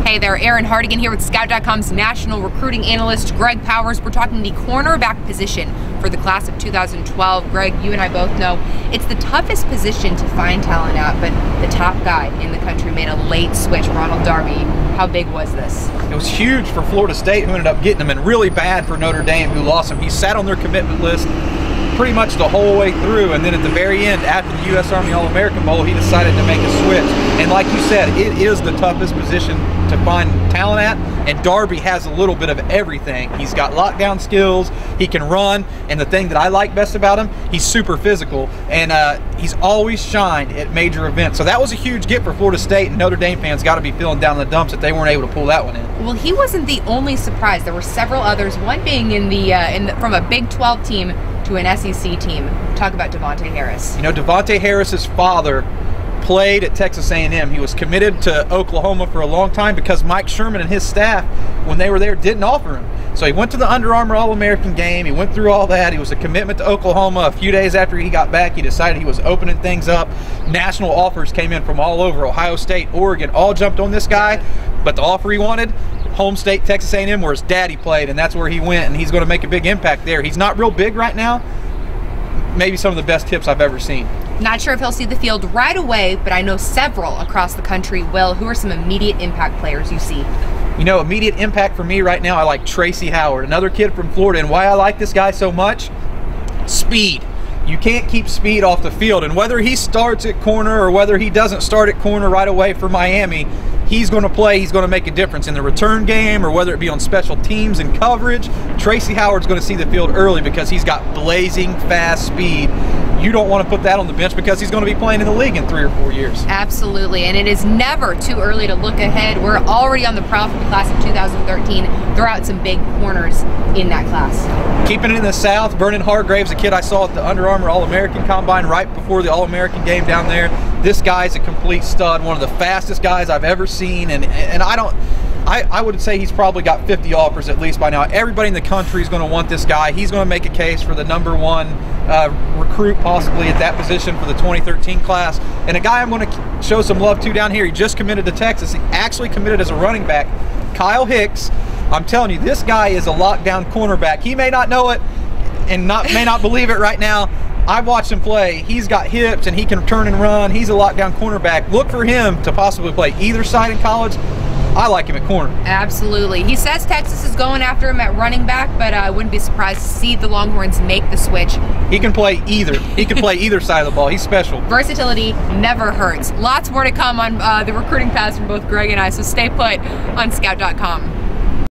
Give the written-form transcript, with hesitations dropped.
Hey there, Erin Hartigan here with Scout.com's national recruiting analyst, Greg Powers. We're talking the cornerback position for the class of 2012. Greg, you and I both know it's the toughest position to find talent at, but the top guy in the country made a late switch, Ronald Darby. How big was this? It was huge for Florida State, who ended up getting him, and really bad for Notre Dame, who lost him. He sat on their commitment list pretty much the whole way through, and then at the very end, after the U.S. Army All-American Bowl, he decided to make a switch. And like you said, it is the toughest position to find talent at, and Darby has a little bit of everything. He's got lockdown skills, he can run, and the thing that I like best about him, he's super physical, and he's always shined at major events. So that was a huge get for Florida State, and Notre Dame fans got to be feeling down in the dumps that they weren't able to pull that one in. Well, he wasn't the only surprise. There were several others, one being from a Big 12 team to an SEC team. Talk about Devontae Harris. You know, Devontae Harris's father played at Texas A&M. He was committed to Oklahoma for a long time because Mike Sherman and his staff, when they were there, didn't offer him. So he went to the Under Armour All-American game. He went through all that. He was a commitment to Oklahoma. A few days after he got back, he decided he was opening things up. National offers came in from all over. Ohio State, Oregon, all jumped on this guy. But the offer he wanted, home state, Texas A&M, where his daddy played, and that's where he went, and he's going to make a big impact there. He's not real big right now. Maybe some of the best tips I've ever seen. Not sure if he'll see the field right away, but I know several across the country will. Who are some immediate impact players you see? You know, immediate impact for me right now, I like Tracy Howard, another kid from Florida. And why I like this guy so much? Speed. You can't keep speed off the field. And whether he starts at corner or whether he doesn't start at corner right away for Miami, he's going to play, he's going to make a difference in the return game, or whether it be on special teams and coverage. Tracy Howard's going to see the field early because he's got blazing fast speed. You don't want to put that on the bench because he's going to be playing in the league in 3 or 4 years. Absolutely, and it is never too early to look ahead. We're already on the prowl for the class of 2013. Throw out some big corners in that class. Keeping it in the South, Vernon Hargraves, a kid I saw at the Under Armour All-American Combine right before the All-American game down there. This guy's a complete stud, one of the fastest guys I've ever seen, and I would say he's probably got 50 offers at least by now. Everybody in the country is going to want this guy. He's going to make a case for the #1 recruit possibly at that position for the 2013 class. And a guy I'm going to show some love to down here, he just committed to Texas. He actually committed as a running back, Kyle Hicks. I'm telling you, this guy is a lockdown cornerback. He may not know it and may not believe it right now. I've watched him play. He's got hips and he can turn and run. He's a lockdown cornerback. Look for him to possibly play either side in college. I like him at corner. Absolutely. He says Texas is going after him at running back, but I wouldn't be surprised to see the Longhorns make the switch. He can play either. He can play either side of the ball. He's special. Versatility never hurts. Lots more to come on the recruiting paths from both Greg and I, so stay put on Scout.com.